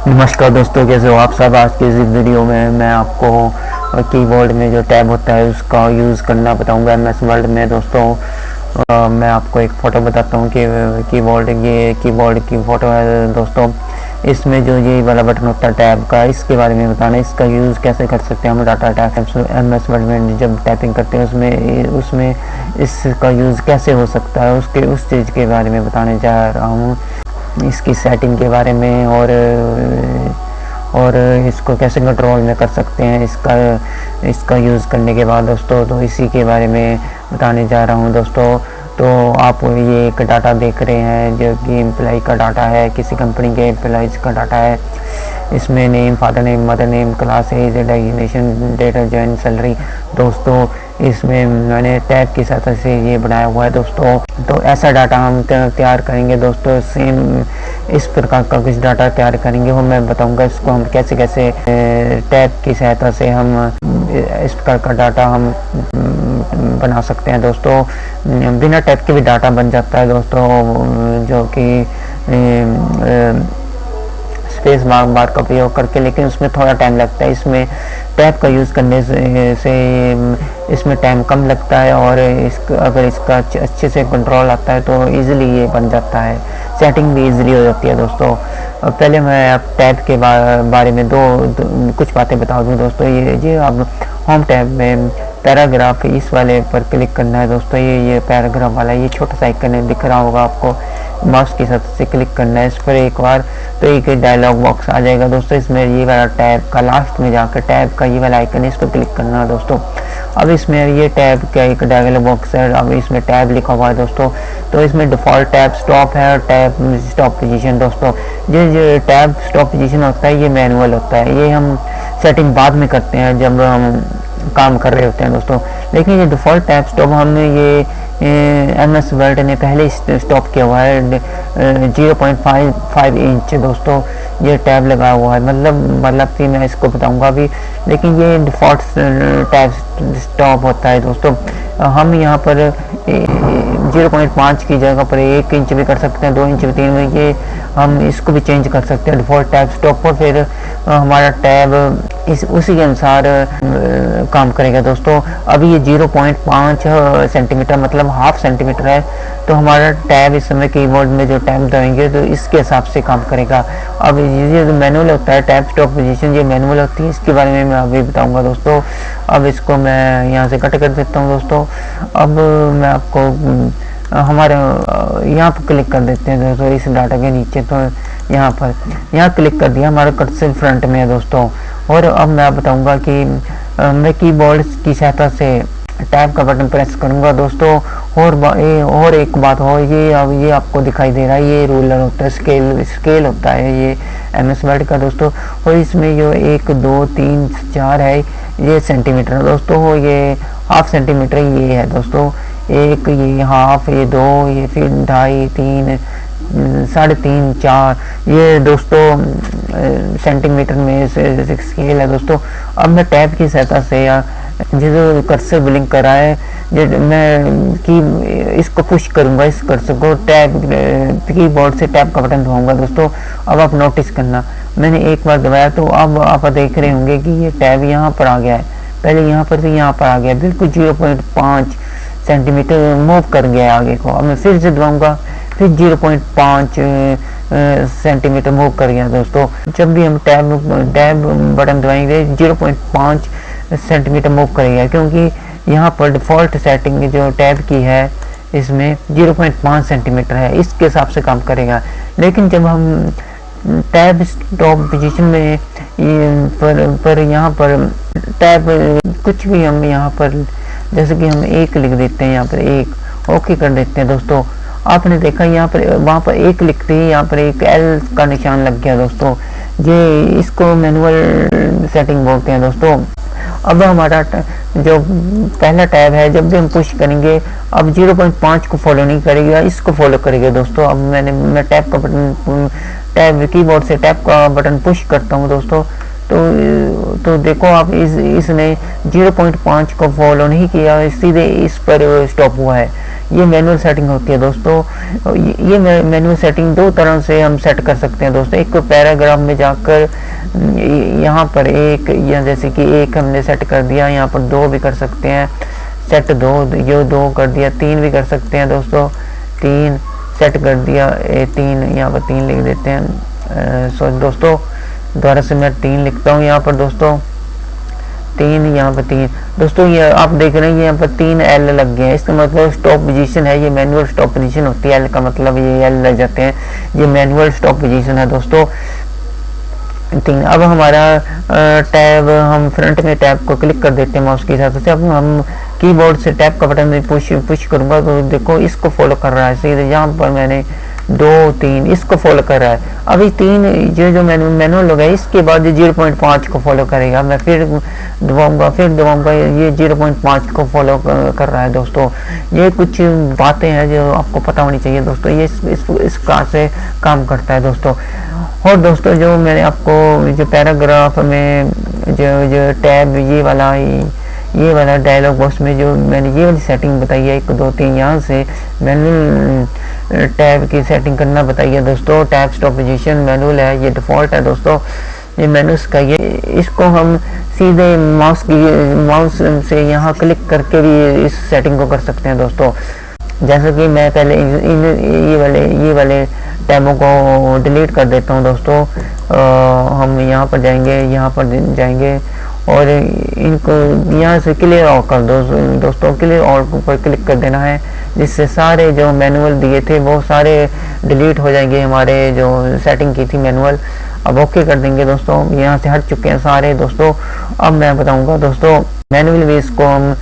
नमस्कार दोस्तों, कैसे हो आप सब। आज के इस वीडियो में मैं आपको कीबोर्ड में जो टैब होता है उसका यूज़ करना बताऊंगा एमएस वर्ड में। दोस्तों मैं आपको एक फ़ोटो बताता हूँ कि ये कीबोर्ड की फ़ोटो है। दोस्तों इसमें जो ये वाला बटन होता है टैब का, इसके बारे में बताना, इसका यूज़ कैसे कर सकते हैं हम डाटा टैब एमएस वर्ड में जब टाइपिंग करते हैं उसमें इसका यूज़ कैसे हो सकता है, उस चीज़ के बारे में बताने जा रहा हूँ। इसकी सेटिंग के बारे में और इसको कैसे कंट्रोल में कर सकते हैं इसका यूज़ करने के बाद दोस्तों, तो इसी के बारे में बताने जा रहा हूं दोस्तों। तो आप ये एक डाटा देख रहे हैं जो कि एम्प्लॉय का डाटा है, किसी कंपनी के एम्प्लॉयज़ का डाटा है। इसमें name, father name, mother name, class, age, designation, date of join, salary. दोस्तों इसमें मैंने टैब की सहायता से ये बनाया हुआ है दोस्तों। तो ऐसा डाटा हम तैयार करेंगे दोस्तों। सेम इस प्रकार का कुछ डाटा तैयार करेंगे, वो मैं बताऊंगा इसको हम कैसे कैसे टैब की सहायता से हम इस प्रकार का डाटा हम बना सकते हैं दोस्तों। बिना टैब के भी डाटा बन जाता है दोस्तों, जो कि स्पेस बार का प्रयोग करके, लेकिन उसमें थोड़ा टाइम लगता है। इसमें टैब का यूज़ करने से इसमें टाइम कम लगता है, और अगर इसका अच्छे से कंट्रोल आता है तो इजीली ये बन जाता है, सेटिंग भी इजीली हो जाती है दोस्तों। पहले मैं अब टैब के बारे में कुछ बातें बता दूं दोस्तों। ये अब होम टैब में पैराग्राफ, इस वाले पर क्लिक करना है दोस्तों। ये पैराग्राफ वाला ये छोटा सा आइकन दिख रहा होगा आपको, माउस की सहायता से क्लिक करना है इस पर एक बार, तो एक डायलॉग बॉक्स आ जाएगा दोस्तों। इसमें ये वाला टैब का लास्ट में जाकर टैब का ये वाला आइकन है, इस पर क्लिक करना है दोस्तों। अब इसमें ये टैब का एक डायलॉग बॉक्स है, अब इसमें टैब लिखा हुआ है दोस्तों। तो इसमें डिफ़ॉल्ट टैब स्टॉप है और टैब स्टॉप पोजीशन दोस्तों। जो टैब स्टॉप पोजीशन होता है ये मैनुअल होता है, ये हम सेटिंग बाद में करते हैं जब हम काम कर रहे होते हैं दोस्तों। लेकिन ये डिफ़ॉल्ट टैब स्टॉप हमने ये एमएस वर्ड ने पहले स्टॉप किया हुआ है। 0.5 इंच दोस्तों ये टैब लगा हुआ है, मतलब कि मैं इसको बताऊंगा अभी, लेकिन ये डिफ़ॉल्ट टैब स्टॉप होता है दोस्तों। हम यहाँ पर 0.5 की जगह पर 1 इंच भी कर सकते हैं, 2 इंच भी, 3 में, ये हम इसको भी चेंज कर सकते हैं डिफ़ॉल्ट टैब स्टॉप पर। फिर हमारा टैब उसी के अनुसार काम करेगा दोस्तों। अभी ये 0.5 सेंटीमीटर मतलब हाफ सेंटीमीटर है, तो हमारा टैब इस समय कीबोर्ड में जो टैब दबाएंगे तो इसके हिसाब से काम करेगा। अब ये जो मैनुअल होता है टैब स्टॉप पोजीशन, ये मैनुअल होती है, इसके बारे में मैं अभी बताऊंगा दोस्तों। अब इसको मैं यहाँ से कट कर देता हूँ दोस्तों। अब मैं आपको हमारे यहाँ पर क्लिक कर देते हैं दोस्तों, इस डाटा के नीचे। तो यहाँ क्लिक कर दिया, हमारा कर्सर फ्रंट में है दोस्तों। और अब मैं बताऊंगा कि मैं कीबोर्ड की सहायता से टैब का बटन प्रेस करूंगा दोस्तों। और एक बात हो, ये आपको दिखाई दे रहा है, ये रूलर होता है, स्केल होता है ये एमएस वर्ड का दोस्तों। और इसमें जो 1 2 3 4 है ये सेंटीमीटर है दोस्तों, ये हाफ सेंटीमीटर ये है दोस्तों। एक ये हाफ, ये 2, ये फिर 2.5 3 3.5 4, ये दोस्तों सेंटीमीटर में स्केल है दोस्तों। अब मैं टैब की सहायता से जो कर्सर ब्लिंक कर रहा है, मैं इसको पुश करूंगा, इस कर्सर को टैब कीबोर्ड से टैब का बटन दबाऊंगा दोस्तों। अब आप नोटिस करना, मैंने एक बार दबाया तो अब आप देख रहे होंगे कि ये टैब यहाँ पर आ गया है, पहले यहाँ पर से यहाँ पर आ गया, बिल्कुल 0.5 सेंटीमीटर मूव कर गया आगे को। अब मैं फिर से दबाऊंगा, फिर 0.5 सेंटीमीटर मूव कर गया दोस्तों। जब भी हम टैब बटन दबाएंगे 0.5 सेंटीमीटर मूव करेगा, क्योंकि यहाँ पर डिफ़ॉल्ट सेटिंग जो टैब की है इसमें 0.5 सेंटीमीटर है, इसके हिसाब से काम करेगा। लेकिन जब हम टैब स्टॉप पोजीशन में पर यहाँ पर टैब कुछ भी हम यहाँ पर, जैसे कि हम 1 लिख देते हैं, यहाँ पर 1 ओके कर देते हैं दोस्तों। आपने देखा यहाँ पर वहाँ पर 1 लिखते ही यहाँ पर एक एल का निशान लग गया दोस्तों। ये इसको मैनुअल सेटिंग बोलते हैं दोस्तों। अब हमारा जो पहला टैब है, जब भी हम पुश करेंगे अब 0.5 को फॉलो नहीं करेगा, इसको फॉलो करेगा दोस्तों। अब मैं टैब कीबोर्ड से टैब का बटन पुश करता हूँ दोस्तों, तो देखो आप इसने 0.5 को फॉलो नहीं किया, सीधे इस पर स्टॉप हुआ है। ये मैनुअल सेटिंग होती है दोस्तों। ये मैनुअल सेटिंग दो तरह से हम सेट कर सकते हैं दोस्तों। एक तो पैराग्राफ में जाकर यहाँ पर एक, या जैसे कि एक हमने सेट कर दिया, यहाँ पर दो भी कर सकते हैं, सेट दो, ये दो कर दिया, तीन भी कर सकते हैं दोस्तों, तीन सेट कर दिया, तीन, यहाँ पर तीन लिख देते हैं। सो दोस्तों दोबारा से मैं तीन लिखता हूँ यहाँ पर दोस्तों, तीन, यहाँ पर तीन दोस्तों। ये आप देख रहे हैं यहाँ पर 3 एल लग गए हैं, इसका मतलब स्टॉप पोजीशन है, ये मैनुअल स्टॉप पोजीशन होती है, एल का मतलब ये एल लग जाते हैं, ये मैनुअल स्टॉप पोजीशन है दोस्तों। तीन। अब हमारा टैब, हम फ्रंट में टैब को क्लिक कर देते हैं माउस की सहायता से। अब हम कीबोर्ड से टैब का बटन में पुश करूंगा तो देखो इसको फॉलो कर रहा है, सीधे यहाँ पर मैंने 2 3 इसको फॉलो कर रहा है। अभी 3 ये जो मैनुअल होगा, इसके बाद 0.5 को फॉलो करेगा, मैं फिर दबाऊंगा, ये 0.5 को फॉलो कर रहा है दोस्तों। ये कुछ बातें हैं जो आपको पता होनी चाहिए दोस्तों, ये इस प्रकार से काम करता है दोस्तों। और दोस्तों जो मैंने आपको जो पैराग्राफ में जो टैब ये वाला डायलॉग बॉक्स में जो मैंने ये वाली सेटिंग बताई है, 1 2 3, यहाँ से मैनुअल टैब की सेटिंग करना बताई है दोस्तों। टैब स्टॉप पोजीशन मैनुअल है, ये डिफ़ॉल्ट है दोस्तों, ये मैनुअल का ये, इसको हम सीधे माउस से यहाँ क्लिक करके भी इस सेटिंग को कर सकते हैं दोस्तों। जैसे कि मैं पहले ये वाले टैबों को डिलीट कर देता हूँ दोस्तों। हम यहाँ पर जाएंगे और इनको यहाँ से क्लियर ऑल कर दो दोस्तों, क्लियर ऑल पर क्लिक कर देना है, जिससे सारे जो मैनुअल दिए थे वो सारे डिलीट हो जाएंगे, हमारे जो सेटिंग की थी मैनुअल। अब ओके कर देंगे दोस्तों, यहाँ से हट चुके हैं सारे दोस्तों। अब मैं बताऊंगा दोस्तों मैनुअल भी इसको हम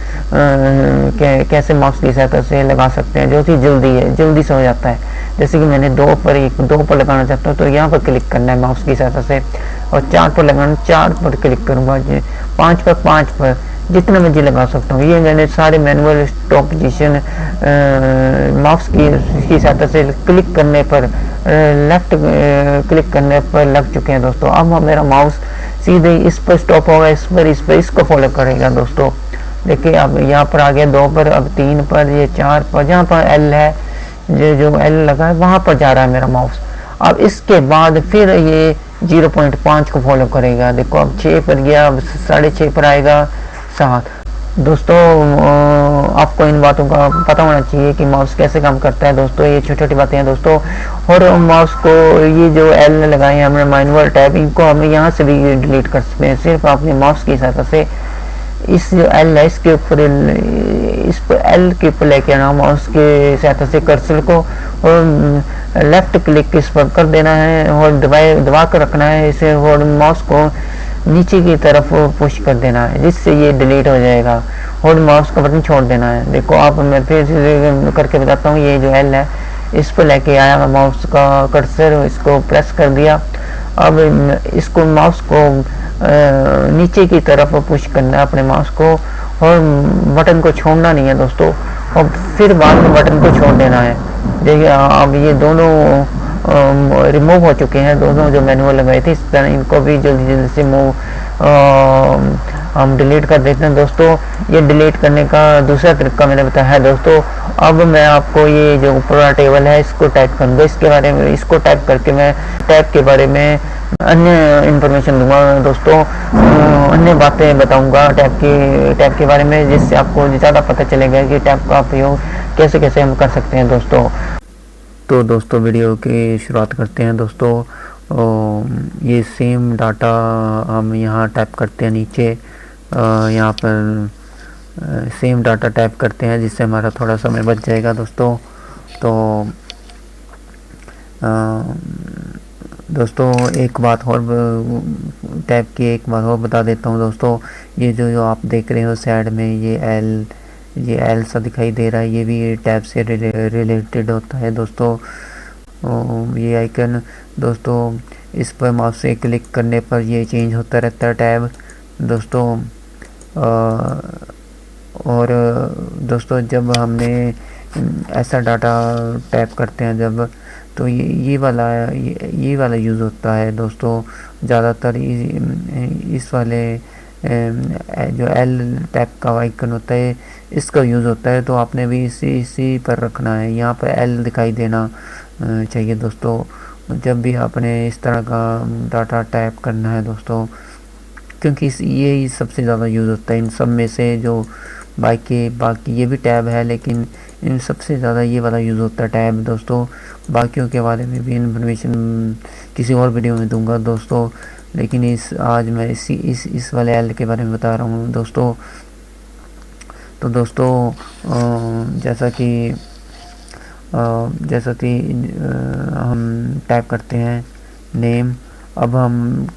कैसे माउस की सहायता से लगा सकते हैं, जो कि जल्दी से हो जाता है। जैसे कि मैंने 2 पर लगाना चाहता हूँ तो यहाँ पर क्लिक करना है माउस की सहायता से, और 4 पर लगाना, 4 पर क्लिक करूँगा, 5 पर जितना मर्जी लगा सकता हूँ। ये मैंने सारे मैनुअल स्टॉप पोजीशन माउस की सहायता से क्लिक करने पर, लेफ्ट क्लिक करने पर लग चुके हैं दोस्तों। अब मेरा माउस सीधे इस पर स्टॉप होगा, इसको फॉलो करेगा दोस्तों। देखिए अब यहाँ पर आ गया 2 पर, अब 3 पर, ये 4 पर, जहाँ पर एल है, जो एल लगा है वहाँ पर जा रहा है मेरा माउस। अब इसके बाद फिर ये 0.5 को फॉलो करेगा। देखो अब 6 पर गया, अब 6.5 पर आएगा, 7। दोस्तों आपको इन बातों का पता होना चाहिए कि माउस कैसे काम करता है दोस्तों, ये छोटी छोटी बातें हैं दोस्तों। और माउस को ये जो एल लगाए हैं हमने मैनुअल टैब, इनको हम यहाँ से भी डिलीट कर सकते हैं, सिर्फ अपने माउस की सहायता से। इस जो एल है इसके ऊपर, इस पर एल के ऊपर लेके आना माउस के सहायता से कर्सर को, और लेफ्ट क्लिक इस पर कर देना है और दबा कर रखना है इसे, और माउस को नीचे की तरफ पुश कर देना है, जिससे ये डिलीट हो जाएगा, और माउस का बटन छोड़ देना है। देखो आप, मैं फिर से करके बताता हूँ। ये जो एल है इस पर लेके आया माउस का कर्सर, इसको प्रेस कर दिया। अब इसको माउस को नीचे की तरफ पुश करना है अपने माउस को, और बटन को छोड़ना नहीं है दोस्तों, और फिर बाद में बटन को छोड़ देना है। देखिए अब ये दोनों रिमूव हो चुके हैं, दोनों जो मैनुअल लगाए थे, इस तरह इनको भी जल्दी से हम डिलीट कर देते हैं दोस्तों। ये डिलीट करने का दूसरा तरीका मैंने बताया है दोस्तों। अब मैं आपको ये जो ऊपर वाला टेबल है इसको टाइप कर दूँ, इसके बारे में, इसको टाइप करके मैं टैब के बारे में अन्य इंफॉर्मेशन दूंगा दोस्तों, अन्य बातें बताऊंगा टैब के बारे में, जिससे आपको ज़्यादा पता चलेगा कि टैब का उपयोग कैसे कैसे हम कर सकते हैं दोस्तों। तो दोस्तों वीडियो की शुरुआत करते हैं दोस्तों। ये सेम डाटा हम यहाँ टाइप करते हैं नीचे, यहाँ पर सेम डाटा टाइप करते हैं, जिससे हमारा थोड़ा समय बच जाएगा दोस्तों। तो दोस्तों एक बात और, टैब की एक बात और बता देता हूँ दोस्तों। ये जो आप देख रहे हो साइड में ये एल सा दिखाई दे रहा है, ये भी टैब से रिलेटेड होता है दोस्तों। ये आइकन दोस्तों, इस पर माउस से क्लिक करने पर ये चेंज होता रहता है टैब दोस्तों। और दोस्तों जब हमने ऐसा डाटा टाइप करते हैं जब, तो ये वाला यूज़ होता है दोस्तों ज़्यादातर। इस वाले जो एल टैब का आइकन होता है इसका यूज़ होता है, तो आपने भी इसी पर रखना है। यहाँ पर एल दिखाई देना चाहिए दोस्तों जब भी आपने इस तरह का डाटा टाइप करना है दोस्तों, क्योंकि ये सबसे ज़्यादा यूज़ होता है इन सब में से। जो बाकी ये भी टैब है, लेकिन इन सबसे ज़्यादा ये वाला यूज़ होता है टैब दोस्तों। बाकियों के बारे में भी इन्फॉर्मेशन किसी और वीडियो में दूंगा दोस्तों, लेकिन आज मैं इस वाले एल के बारे में बता रहा हूँ दोस्तों। तो दोस्तों जैसा कि हम टाइप करते हैं नेम। अब हम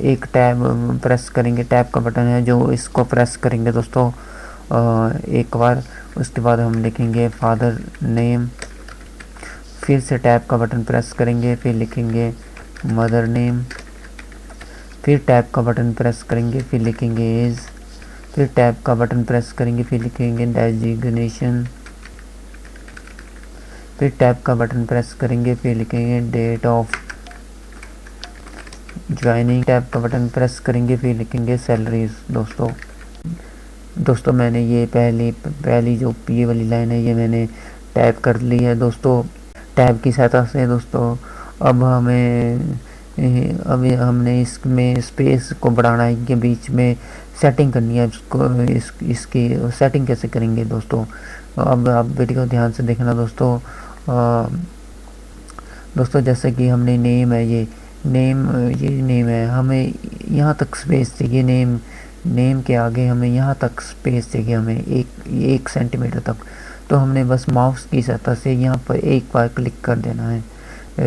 एक टैब प्रेस करेंगे, टैब का बटन है जो, इसको प्रेस करेंगे दोस्तों एक बार। उसके बाद हम लिखेंगे फादर नेम, फिर से टैब का बटन प्रेस करेंगे, फिर लिखेंगे मदर नेम, फिर टैब का बटन प्रेस करेंगे, फिर लिखेंगे एज, फिर टैब का बटन प्रेस करेंगे, फिर लिखेंगे डेजिग्नेशन, फिर टैब का बटन प्रेस करेंगे, फिर लिखेंगे डेट ऑफ ज्वाइनिंग, टैब का बटन प्रेस करेंगे, फिर लिखेंगे सैलरीज दोस्तों मैंने ये पहली जो ये वाली लाइन है ये मैंने टाइप कर ली है दोस्तों टैब की सहायता से दोस्तों। अब हमने इसमें स्पेस को बढ़ाना है, इनके बीच में सेटिंग करनी है इसको। इसकी सेटिंग कैसे करेंगे दोस्तों, अब आप वीडियो ध्यान से देखना दोस्तों। जैसे कि हमने नेम है, ये नेम है, हमें यहाँ तक स्पेस चाहिए। नेम के आगे हमें यहाँ तक स्पेस चाहिए, हमें एक सेंटीमीटर तक। तो हमने बस माउस की सहायता से यहाँ पर एक बार क्लिक कर देना है,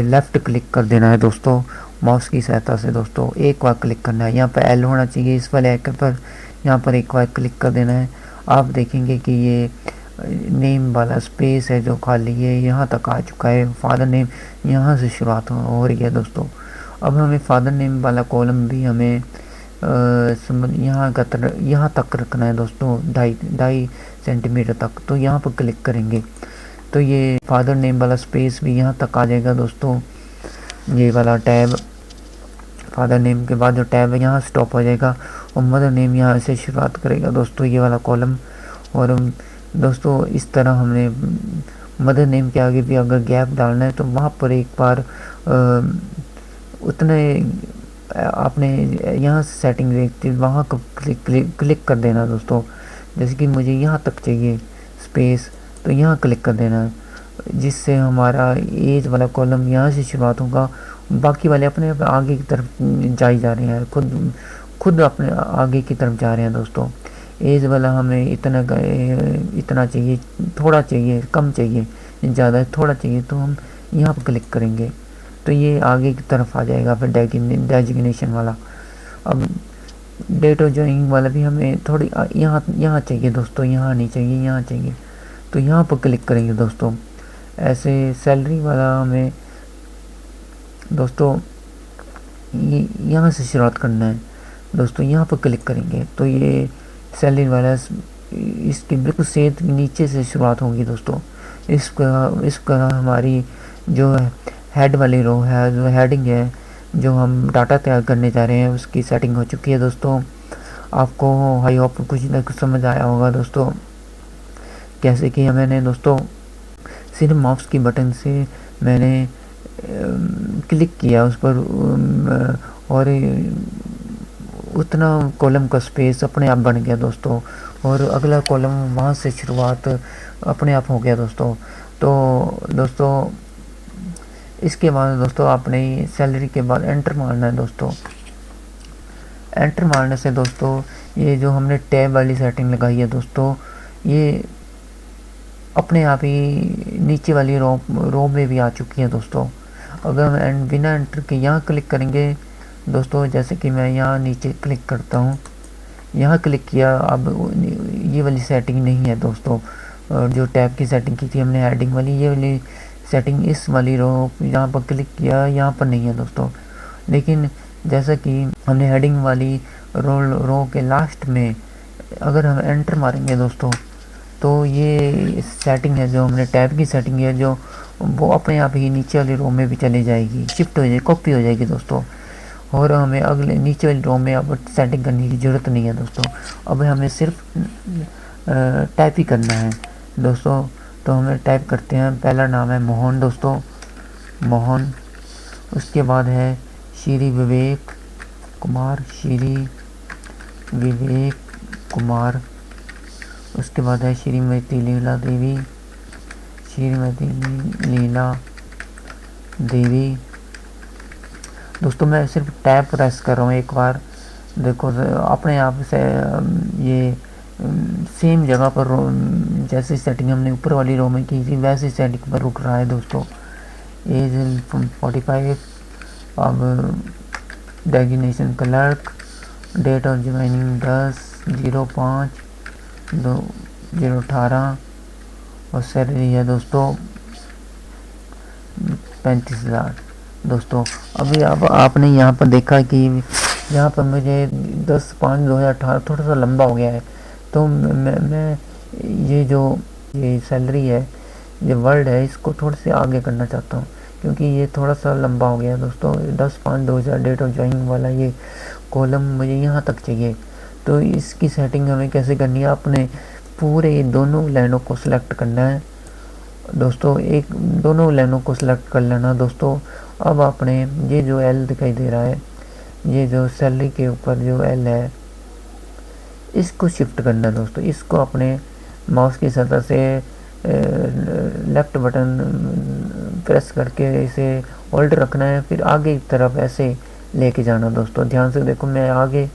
लेफ़्ट क्लिक कर देना है दोस्तों। माउस की सहायता से दोस्तों एक बार क्लिक करना है, यहाँ पर एल होना चाहिए इस वाले आइकन पर, यहाँ पर एक बार क्लिक कर देना है। आप देखेंगे कि ये नेम वाला स्पेस है जो खाली है यहाँ तक आ चुका है। फादर नेम यहाँ से शुरुआत हो रही है दोस्तों। अब हमें फादर नेम वाला कॉलम भी हमें यहाँ तक रखना है दोस्तों, 2.5 सेंटीमीटर तक। तो यहाँ पर क्लिक करेंगे तो ये फादर नेम वाला स्पेस भी यहाँ तक आ जाएगा दोस्तों। ये वाला टैब फादर नेम के बाद जो टैब है यहाँ स्टॉप हो जाएगा और मदर नेम यहाँ से शुरुआत करेगा दोस्तों, ये वाला कॉलम। और दोस्तों इस तरह हमने मदर नेम के आगे भी अगर गैप डालना है तो वहाँ पर एक बार उतने आपने यहाँ से सेटिंग देखते वहाँ को क्लिक कर देना दोस्तों। जैसे कि मुझे यहाँ तक चाहिए स्पेस, तो यहाँ क्लिक कर देना, जिससे हमारा एज वाला कॉलम यहाँ से शुरुआत होगा। बाकी वाले अपने आगे की तरफ जा रहे हैं, खुद अपने आगे की तरफ जा रहे हैं दोस्तों। एज वाला हमें इतना चाहिए, थोड़ा चाहिए, कम चाहिए, ज़्यादा थोड़ा चाहिए, तो हम यहाँ पर क्लिक करेंगे तो ये आगे की तरफ आ जाएगा। फिर डेजिग्नेशन वाला, अब डेट ऑफ ज्वाइनिंग वाला भी हमें थोड़ी यहाँ चाहिए दोस्तों, यहाँ नहीं चाहिए, यहाँ चाहिए, तो यहाँ पर क्लिक करेंगे दोस्तों। ऐसे सैलरी वाला हमें दोस्तों यहाँ से शुरुआत करना है दोस्तों, यहाँ पर क्लिक करेंगे तो ये सैलरी वाला इसके बिल्कुल सेंध नीचे से शुरुआत होगी दोस्तों। इसका हमारी जो हेड वाली रो है, जो हेडिंग है, जो हम डाटा तैयार करने जा रहे हैं, उसकी सेटिंग हो चुकी है दोस्तों। आपको आई होप कुछ ना कुछ समझ आया होगा दोस्तों। कैसे कि मैंने दोस्तों सिर्फ माउस की बटन से मैंने क्लिक किया उस पर और उतना कॉलम का स्पेस अपने आप बन गया दोस्तों, और अगला कॉलम वहाँ से शुरुआत अपने आप हो गया दोस्तों। तो दोस्तों इसके बाद दोस्तों आपने सैलरी के बाद एंटर मारना है दोस्तों। एंटर मारने से दोस्तों ये जो हमने टैब वाली सेटिंग लगाई है दोस्तों, ये अपने आप ही नीचे वाली रो में भी आ चुकी है दोस्तों। अगर हम बिना एंटर के यहाँ क्लिक करेंगे दोस्तों, जैसे कि मैं यहाँ नीचे क्लिक करता हूँ, यहाँ क्लिक किया, अब ये वाली सेटिंग नहीं है दोस्तों। जो टैब की सेटिंग की थी हमने हेडिंग वाली, ये वाली सेटिंग इस वाली रो यहाँ पर क्लिक किया, यहाँ पर नहीं है दोस्तों। लेकिन जैसा कि हमने हेडिंग वाली रो के लास्ट में अगर हम एंटर मारेंगे दोस्तों, तो ये सेटिंग है जो हमने टैब की सेटिंग है, जो वो अपने आप ही नीचे वाली रो में भी चली जाएगी, शिफ्ट हो जाएगी, कॉपी हो जाएगी दोस्तों। और हमें अगले नीचे वाली रो में अब सेटिंग करने की ज़रूरत नहीं है दोस्तों। अब हमें सिर्फ टाइप ही करना है दोस्तों। तो हमें टाइप करते हैं, पहला नाम है मोहन दोस्तों, मोहन। उसके बाद है श्री विवेक कुमार, श्री विवेक कुमार। उसके बाद है श्रीमती लीला देवी, श्रीमती लीला देवी। दोस्तों मैं सिर्फ टैब प्रेस कर रहा हूँ एक बार, देखो अपने आप से ये सेम जगह पर जैसे सेटिंग हमने ऊपर वाली रो में की थी वैसे सेटिंग पर रुक रहा है दोस्तों। एज 45। अब designation clerk, date of joining 10/05/2018 और सैलरी है दोस्तों 35,000 दोस्तों। अभी अब आपने यहाँ पर देखा कि यहाँ पर मुझे 10/5/2018 थोड़ा सा लंबा हो गया है, तो मैं ये सैलरी है, ये वर्ड है, इसको थोड़े से आगे करना चाहता हूँ क्योंकि ये थोड़ा सा लंबा हो गया है दोस्तों। 10/5/2000 डेट ऑफ ज्वाइनिंग वाला ये कॉलम मुझे यहाँ तक चाहिए। तो इसकी सेटिंग हमें कैसे करनी है, आपने पूरे दोनों लाइनों को सिलेक्ट करना है दोस्तों, एक दोनों लाइनों को सिलेक्ट कर लेना दोस्तों। अब आपने ये जो एल दिखाई दे रहा है, ये जो सैलरी के ऊपर जो एल है, इसको शिफ्ट करना है दोस्तों। इसको अपने माउस की सतह से लेफ्ट बटन प्रेस करके इसे होल्ड रखना है, फिर आगे की तरफ ऐसे लेके जाना दोस्तों। ध्यान से देखो, मैं आगे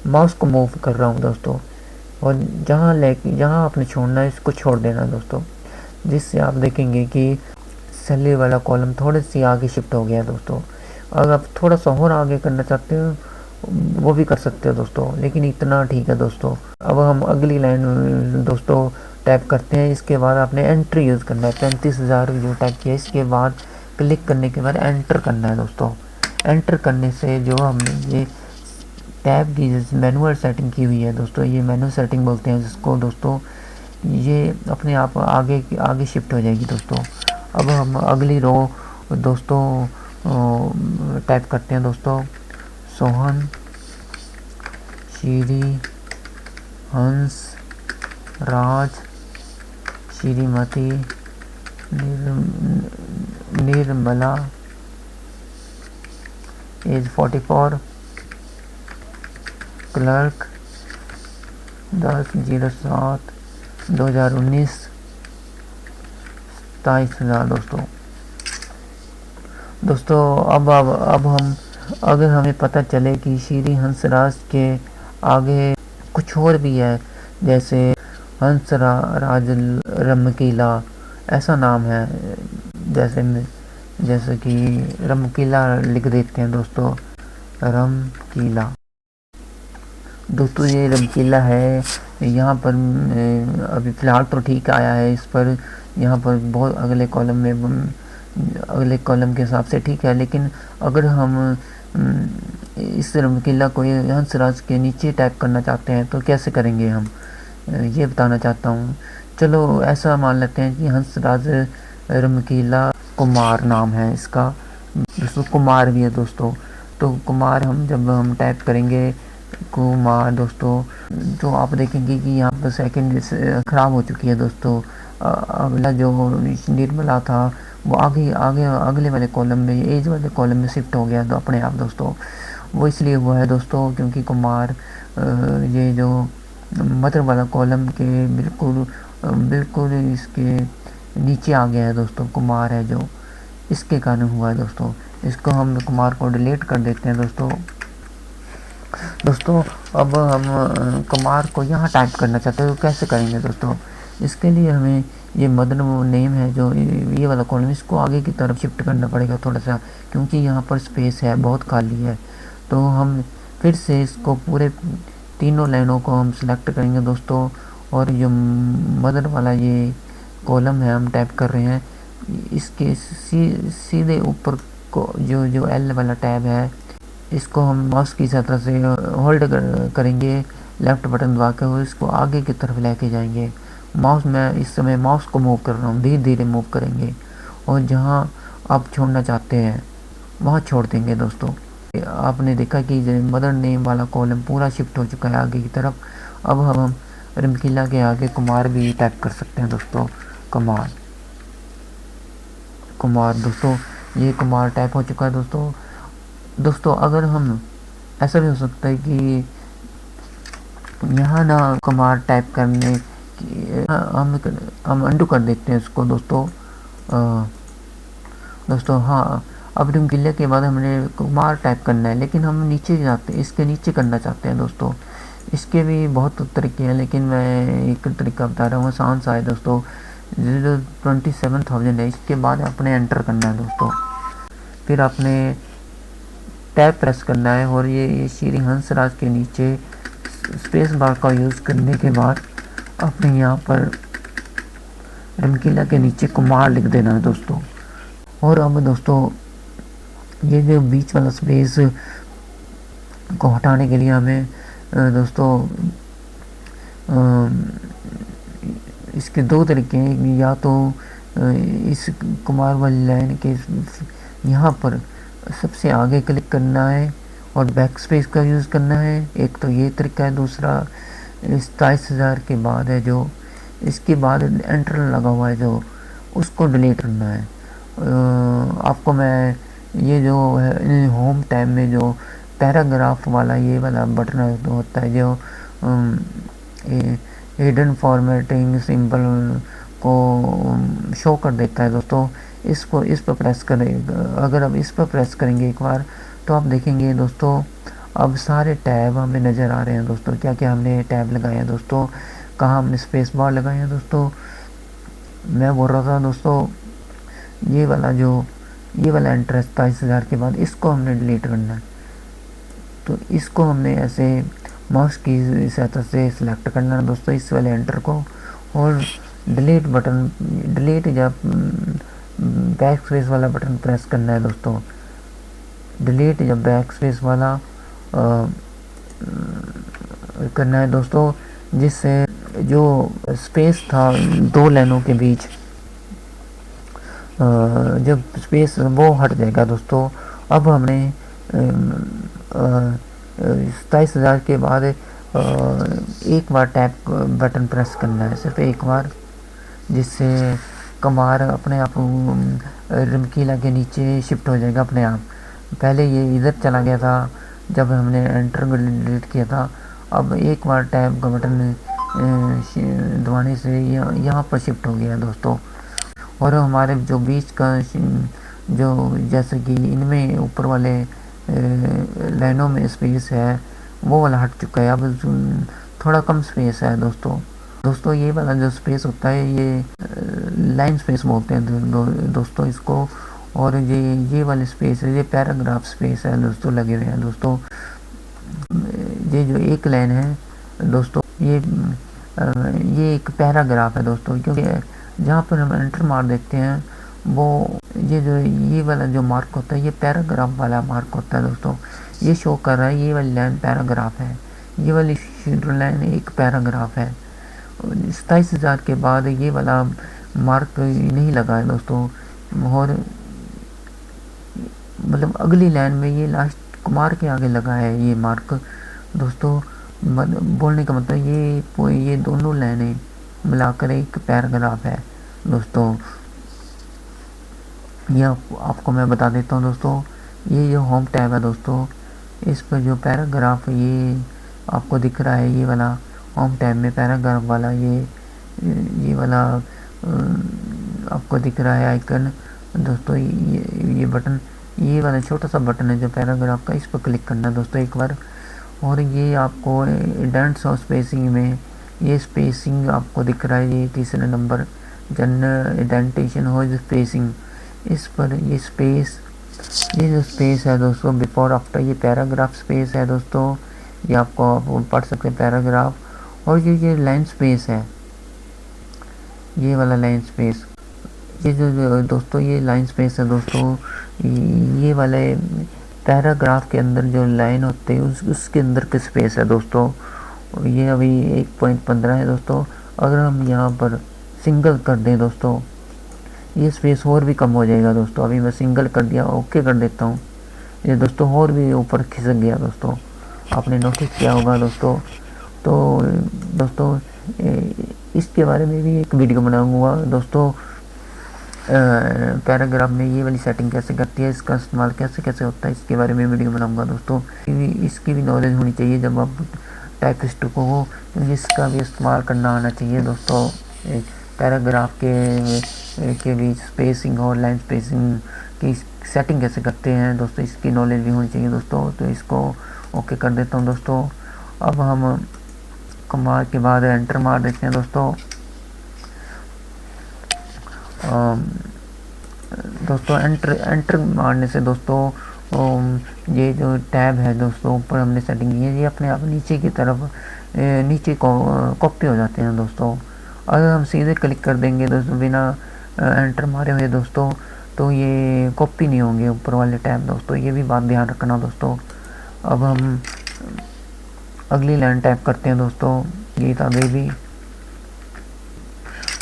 माउस को मूव कर रहा हूँ दोस्तों, और जहाँ आपने छोड़ना है इसको छोड़ देना दोस्तों, जिससे आप देखेंगे कि सैलरी वाला कॉलम थोड़ी सी आगे शिफ्ट हो गया दोस्तों। अगर आप थोड़ा सा और आगे करना चाहते हो वो भी कर सकते हो दोस्तों, लेकिन इतना ठीक है दोस्तों। अब हम अगली लाइन दोस्तों टाइप करते हैं। इसके बाद आपने एंट्री यूज़ करना है, 35,000 जो टाइप किया, इसके बाद क्लिक करने के बाद एंटर करना है दोस्तों। एंटर करने से जो हमने ये टैब की मैनुअल सेटिंग की हुई है दोस्तों, ये मैनुअल सेटिंग बोलते हैं जिसको दोस्तों, ये अपने आप आगे शिफ्ट हो जाएगी दोस्तों। अब हम अगली रो दोस्तों टाइप करते हैं दोस्तों, सोहन, श्री, हंस, राज, श्रीमती निर्मला, एज 44, क्लर्क 10/07/2019, 27,000 दोस्तों। अब हम अगर हमें पता चले कि श्री हंसराज के आगे कुछ और भी है, जैसे हंसराज रमकीला ऐसा नाम है, जैसे कि रमकीला लिख देते हैं दोस्तों, रमकीला दोस्तों। ये रमकीला है, यहाँ पर अभी फ़िलहाल तो ठीक आया है इस पर, यहाँ पर बहुत अगले कॉलम के हिसाब से ठीक है, लेकिन अगर हम इस रमकीला को हंसराज के नीचे टाइप करना चाहते हैं तो कैसे करेंगे हम, ये बताना चाहता हूँ। चलो ऐसा मान लेते हैं कि हंसराज रमकीला कुमार नाम है इसका दोस्तों, कुमार भी है दोस्तों। तो कुमार जब हम टाइप करेंगे कुमार दोस्तों, तो आप देखेंगे कि यहाँ पर सेकंड ख़राब हो चुकी है दोस्तों। अगला जो निर्मला था वो अगले वाले कॉलम में, एज वाले कॉलम में शिफ्ट हो गया तो अपने आप दोस्तों। वो इसलिए हुआ है दोस्तों क्योंकि कुमार ये जो मदर वाला कॉलम के बिल्कुल इसके नीचे आ गया है दोस्तों, कुमार है जो, इसके कारण हुआ है दोस्तों। इसको हम कुमार को डिलीट कर देते हैं दोस्तों। अब हम कुमार को यहाँ टाइप करना चाहते हैं तो कैसे करेंगे दोस्तों। इसके लिए हमें ये मदर नेम है जो ये वाला कॉलम, इसको आगे की तरफ शिफ्ट करना पड़ेगा थोड़ा सा, क्योंकि यहाँ पर स्पेस है, बहुत खाली है। तो हम फिर से इसको पूरे तीनों लाइनों को हम सिलेक्ट करेंगे दोस्तों, और जो मदर वाला ये कॉलम है हम टाइप कर रहे हैं, इसके सीधे ऊपर को जो एल वाला टैब है, इसको हम माउस की सतह से होल्ड करेंगे, लेफ़्ट बटन दबा कर इसको आगे की तरफ लेके जाएंगे। मैं इस समय माउस को मूव कर रहा हूँ, धीरे धीरे मूव करेंगे और जहाँ आप छोड़ना चाहते हैं वहाँ छोड़ देंगे दोस्तों। आपने देखा कि मदर नेम वाला कॉलम पूरा शिफ्ट हो चुका है आगे की तरफ। अब हम रमकीला के आगे कुमार भी टाइप कर सकते हैं दोस्तों। कुमार कुमार दोस्तों, ये कुमार टाइप हो चुका है दोस्तों। दोस्तों अगर हम, ऐसा भी हो सकता है कि यहाँ ना कुमार टाइप करने की हम अंडू कर देते हैं इसको दोस्तों। दोस्तों हाँ, अब रमकीला के बाद हमने कुमार टाइप करना है, लेकिन हम नीचे जाते, इसके नीचे करना चाहते हैं दोस्तों। इसके भी बहुत तरीके हैं, लेकिन मैं एक तरीका बता रहा हूँ, आसान सा है दोस्तों। 27,000 है, इसके बाद आपने एंटर करना है दोस्तों। फिर आपने टैब प्रेस करना है और ये श्री हंसराज के नीचे स्पेस बार का यूज़ करने के बाद आपने यहाँ पर रमकीला के नीचे कुमार लिख देना है दोस्तों। और अब दोस्तों ये जो बीच वाला स्पेस को हटाने के लिए हमें दोस्तों इसके दो तरीके हैं। या तो इस कुमार वाली लाइन के यहाँ पर सबसे आगे क्लिक करना है और बैक स्पेस का यूज़ करना है, एक तो ये तरीका है। दूसरा 27,000 के बाद है जो, इसके बाद एंटर लगा हुआ है जो, उसको डिलीट करना है। आपको मैं ये जो है होम टैब में जो पैराग्राफ वाला ये वाला बटन होता है जो हिडन फॉर्मेटिंग सिंबल को शो कर देता है दोस्तों, इसको इस पर प्रेस करें। अगर अब इस पर प्रेस करेंगे एक बार तो आप देखेंगे दोस्तों अब सारे टैब हमें नज़र आ रहे हैं दोस्तों। क्या क्या हमने टैब लगाए हैं दोस्तों, कहाँ हमने स्पेस बार लगाए हैं दोस्तों। मैं बोल रहा था दोस्तों ये वाला एंटर 27,000 के बाद इसको हमने डिलीट करना है, तो इसको हमने ऐसे माउस की सहायता से सिलेक्ट करना है दोस्तों, इस वाले एंटर को, और डिलीट बटन, डिलीट या बैक स्पेस वाला बटन प्रेस करना है दोस्तों। डिलीट या बैक स्पेस वाला करना है दोस्तों, जिससे जो स्पेस था दो लाइनों के बीच जब स्पेस वो हट जाएगा दोस्तों। अब हमने 27,000 के बाद एक बार टैप बटन प्रेस करना है, सिर्फ एक बार, जिससे कुमार अपने आप रमकीला के नीचे शिफ्ट हो जाएगा अपने आप। पहले ये इधर चला गया था जब हमने एंटर डिलीट किया था, अब एक बार टैब का बटन दबाने से यहाँ पर शिफ्ट हो गया दोस्तों। और हमारे जो बीच का जो, जैसे कि इनमें ऊपर वाले लाइनों में स्पेस है वो वाला हट चुका है, अब थोड़ा कम स्पेस है दोस्तों। ये वाला जो स्पेस होता है ये लाइन स्पेस बोलते हैं दोस्तों इसको। और ये वाले स्पेस है, ये पैराग्राफ स्पेस है दोस्तों, लगे हुए हैं दोस्तों। ये जो एक लाइन है दोस्तों, ये एक पैराग्राफ है दोस्तों, क्योंकि जहाँ पर हम एंटर मार देते हैं वो ये वाला जो मार्क होता है ये पैराग्राफ वाला मार्क होता है दोस्तों। ये शो कर रहा है ये वाली लाइन पैराग्राफ है, ये वाली लाइन एक पैराग्राफ है। 27,000 के बाद ये वाला मार्क नहीं लगा है दोस्तों, और मतलब अगली लाइन में ये लास्ट कुमार के आगे लगा है ये मार्क दोस्तों। बोलने का मतलब ये दोनों लाइनें मिलाकर एक पैराग्राफ है दोस्तों। ये आपको मैं बता देता हूँ दोस्तों, ये जो होम टैब है दोस्तों, इस पर जो पैराग्राफ ये आपको दिख रहा है, ये वाला होम टैब में पैराग्राफ वाला ये वाला आपको दिख रहा है आइकन दोस्तों, ये बटन, ये वाला छोटा सा बटन है जो पैराग्राफ का, इस पर क्लिक करना है दोस्तों एक बार। और ये आपको इंडेंट्स और स्पेसिंग में ये स्पेसिंग आपको दिख रहा है, ये तीसरा नंबर जनरल इंडेंटेशन हो स्पेसिंग, इस पर ये स्पेस, ये जो स्पेस है दोस्तों बिफोर आफ्टर, ये पैराग्राफ स्पेस है दोस्तों, ये आपको आप पढ़ सकते हैं पैराग्राफ। और ये लाइन स्पेस है, ये वाला लाइन स्पेस, ये जो दोस्तों ये लाइन स्पेस है दोस्तों, ये वाले पैराग्राफ के अंदर जो लाइन होती है उसके अंदर की स्पेस है दोस्तों। ये अभी 1.15 है दोस्तों। अगर हम यहाँ पर सिंगल कर दें दोस्तों, ये स्पेस और भी कम हो जाएगा दोस्तों। अभी मैं सिंगल कर दिया, ओके कर देता हूँ, ये दोस्तों और भी ऊपर खिसक गया दोस्तों, आपने नोटिस किया होगा दोस्तों। तो दोस्तों इसके बारे में भी एक वीडियो बनाऊंगा दोस्तों। पैराग्राफ में ये वाली सेटिंग कैसे करती है, इसका इस्तेमाल कैसे कैसे होता है, इसके बारे में वीडियो बनाऊंगा दोस्तों। इसकी भी नॉलेज होनी चाहिए जब आप टेक्स्ट को हो, इसका भी इस्तेमाल करना आना चाहिए दोस्तों। पैराग्राफ के बीच स्पेसिंग और लाइन स्पेसिंग की सेटिंग कैसे करते हैं दोस्तों, इसकी नॉलेज भी होनी चाहिए दोस्तों। तो इसको ओके कर देता हूँ दोस्तों। अब हम कमांड के बाद एंटर मार देते हैं दोस्तों। दोस्तों एंटर मारने से दोस्तों ये जो टैब है दोस्तों ऊपर हमने सेटिंग की है, ये अपने आप नीचे की तरफ नीचे कॉपी हो जाते हैं दोस्तों। अगर हम सीधे क्लिक कर देंगे दोस्तों बिना एंटर मारे हुए दोस्तों, तो ये कॉपी नहीं होंगे ऊपर वाले टैब दोस्तों, ये भी बात ध्यान रखना दोस्तों। अब हम अगली लाइन टाइप करते हैं दोस्तों, गीता देवी।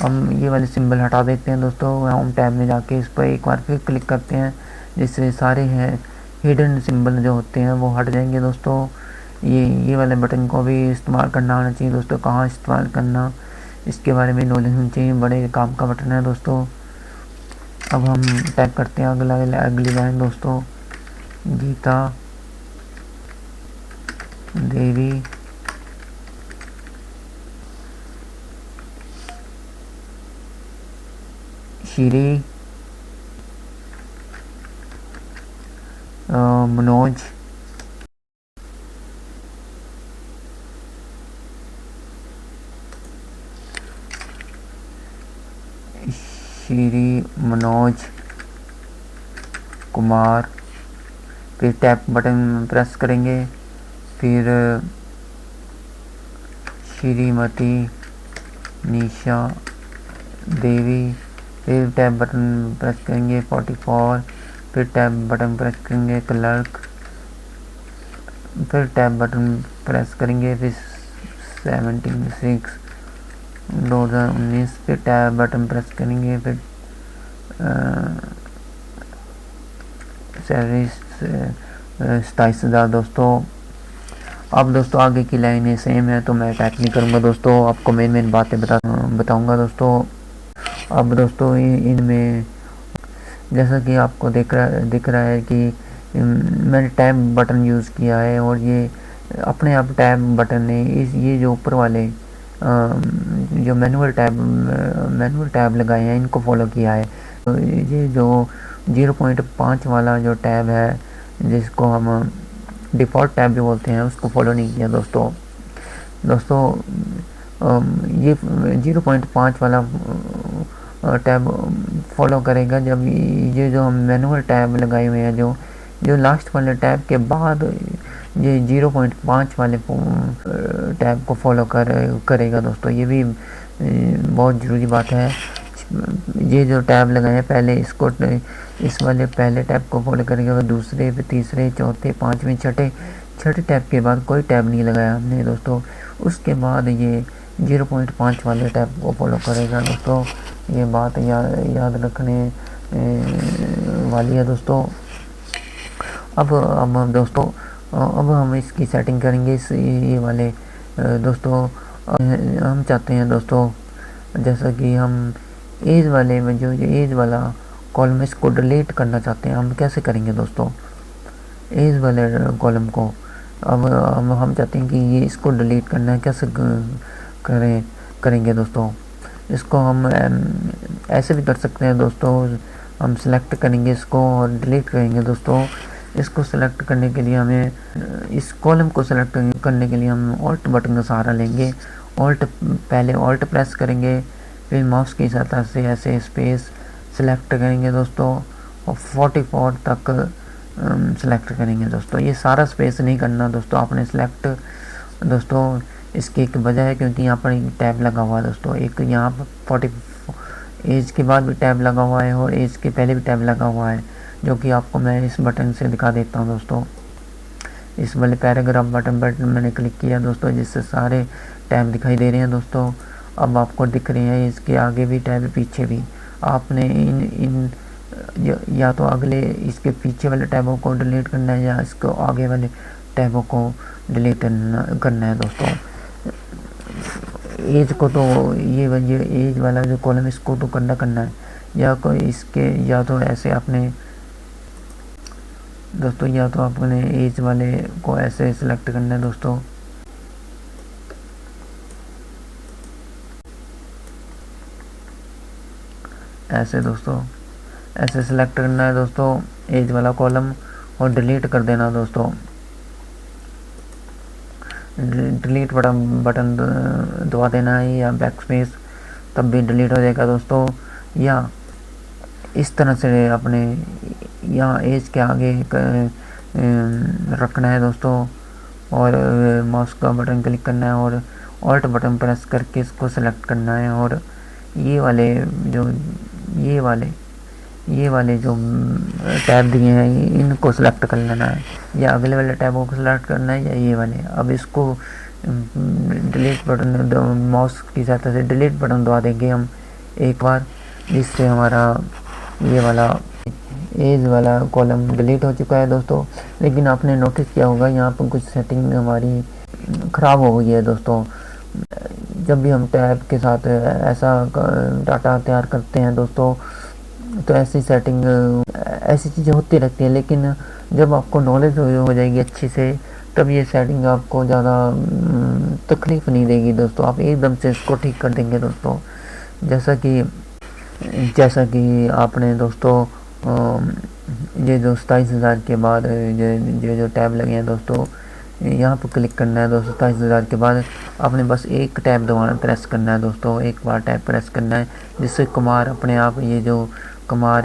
हम ये वाले सिंबल हटा देते हैं दोस्तों। होम टैब में जाके इस पर एक बार फिर क्लिक करते हैं, जिससे सारे हैं हिडन सिंबल जो होते हैं वो हट जाएंगे दोस्तों। ये वाले बटन को भी इस्तेमाल करना आना चाहिए दोस्तों, कहाँ इस्तेमाल करना इसके बारे में नॉलेज होनी चाहिए, बड़े काम का बटन है दोस्तों। अब हम टाइप करते हैं अगली लाइन दोस्तों, गीता देवी श्री मनोज श्री मनोज कुमार। फिर टैप बटन प्रेस करेंगे, फिर श्रीमती निशा देवी। फिर टैब बटन प्रेस करेंगे 44। फिर टैब बटन प्रेस करेंगे क्लर्क। फिर टैब बटन प्रेस करेंगे फिर 76 2019। फिर टैब बटन प्रेस करेंगे, फिर सैलरी 27,000 दोस्तों। अब दोस्तों आगे की लाइनें सेम है तो मैं टाइप नहीं करूँगा दोस्तों, आपको मेन बातें बताऊँगा दोस्तों। अब दोस्तों इनमें जैसा कि आपको दिख रहा है कि मैंने टैब बटन यूज़ किया है, और ये अपने आप टैब बटन ने ये जो ऊपर वाले जो मैनुअल टैब लगाए हैं इनको फॉलो किया है। तो ये जो 0.5 वाला जो टैब है, जिसको हम डिफ़ॉल्ट टैब भी बोलते हैं, उसको फॉलो नहीं किया दोस्तों। ये 0.5 वाला टैब फॉलो करेगा जब ये जो हम मैनुअल टैब लगाए हुए हैं, जो लास्ट वाले टैब के बाद ये 0.5 वाले टैब को फॉलो करेगा दोस्तों। ये भी बहुत ज़रूरी बात है। ये जो टैब लगाए हैं पहले इस वाले पहले टैब को फॉलो करेगा, और दूसरे फिर तीसरे चौथे पाँचवें छठे टैब के बाद कोई टैब नहीं लगाया हमने दोस्तों। उसके बाद ये 0.5 वाले टैब को फॉलो करेगा दोस्तों। ये बात याद रखने वाली है दोस्तों। अब दोस्तों अब हम इसकी सेटिंग करेंगे ये वाले दोस्तों। हम चाहते हैं दोस्तों जैसा कि हम एज वाले में जो एज वाला कॉलम इसको डिलीट करना चाहते हैं, हम कैसे करेंगे दोस्तों एज वाले कॉलम को। अब हम चाहते हैं कि ये इसको डिलीट करना है, कैसे करेंगे दोस्तों। इसको हम ऐसे भी कर सकते हैं दोस्तों, हम सेलेक्ट करेंगे इसको और डिलीट करेंगे दोस्तों। इसको सेलेक्ट करने के लिए हमें इस कॉलम को सेलेक्ट करने के लिए हम ऑल्ट बटन का सहारा लेंगे। पहले ऑल्ट प्रेस करेंगे, फिर माउस की सहायता से ऐसे स्पेस सेलेक्ट करेंगे दोस्तों, और 44 तक सेलेक्ट करेंगे दोस्तों। ये सारा स्पेस नहीं करना दोस्तों, आपने सेलेक्ट दोस्तों इसकी एक वजह है क्योंकि यहाँ पर एक टैब लगा हुआ है दोस्तों। एक यहाँ पर 44 एज के बाद भी टैब लगा हुआ है और एज के पहले भी टैब लगा हुआ है, जो कि आपको मैं इस बटन से दिखा देता हूँ दोस्तों। इस वाले पैराग्राफ बटन पर मैंने क्लिक किया दोस्तों, जिससे सारे टैब दिखाई दे रहे हैं दोस्तों। अब आपको दिख रहे हैं इसके आगे भी टैब पीछे भी। आपने इन या तो अगले इसके पीछे वाले टैबों को डिलीट करना है या इसको आगे वाले टैबों को डिलीट करना है दोस्तों। एज को तो ये एज वाला जो कॉलम इसको तो करना है, या कोई इसके या तो ऐसे आपने दोस्तों, या तो आपने एज वाले को ऐसे सिलेक्ट करना है दोस्तों, ऐसे दोस्तों, ऐसे सिलेक्ट करना है दोस्तों एज वाला कॉलम और डिलीट कर देना दोस्तों। डिलीट बटन दबा देना है या बैक स्पेस, तब भी डिलीट हो जाएगा दोस्तों। या इस तरह से अपने यहाँ एज के आगे रखना है दोस्तों और माउस का बटन क्लिक करना है और ऑल्ट बटन प्रेस करके इसको सेलेक्ट करना है और ये वाले जो टैब दिए हैं इनको सेलेक्ट कर लेना है, या अगले वाले टैबों को सेलेक्ट करना है या ये वाले। अब इसको डिलीट बटन, माउस की सहायता से डिलीट बटन दबा देंगे हम एक बार, जिससे हमारा ये वाला एज वाला कॉलम डिलीट हो चुका है दोस्तों। लेकिन आपने नोटिस किया होगा यहाँ पर कुछ सेटिंग हमारी ख़राब हो गई है दोस्तों। जब भी हम टैब के साथ ऐसा डाटा तैयार करते हैं दोस्तों, तो ऐसी सेटिंग, ऐसी चीज़ें होती रहती हैं, लेकिन जब आपको नॉलेज हो जाएगी अच्छी से, तब ये सेटिंग आपको ज़्यादा तकलीफ़ नहीं देगी दोस्तों। आप एकदम से इसको ठीक कर देंगे दोस्तों। जैसा कि आपने दोस्तों ये जो 27,000 के बाद जो टैब लगे हैं दोस्तों, यहाँ पर क्लिक करना है दोस्तों। 27,000 के बाद आपने बस एक टैब दोबारा प्रेस करना है दोस्तों, एक बार टैब प्रेस करना है, जिससे कुमार अपने आप, ये जो कुमार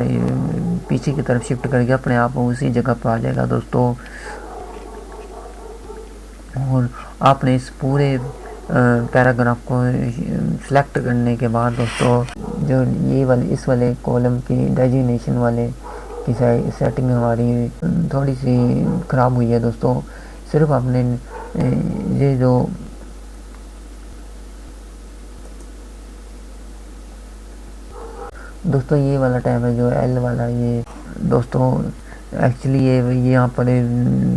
पीछे की तरफ शिफ्ट करके अपने आप उसी जगह पर आ जाएगा दोस्तों। और आपने इस पूरे पैराग्राफ को सिलेक्ट करने के बाद दोस्तों, जो इस वाले कॉलम की डेजिग्नेशन वाले की सेटिंग हमारी थोड़ी सी ख़राब हुई है दोस्तों। सिर्फ आपने ये जो दोस्तों ये वाला टैब है जो एल वाला, ये दोस्तों एक्चुअली ये यहाँ पर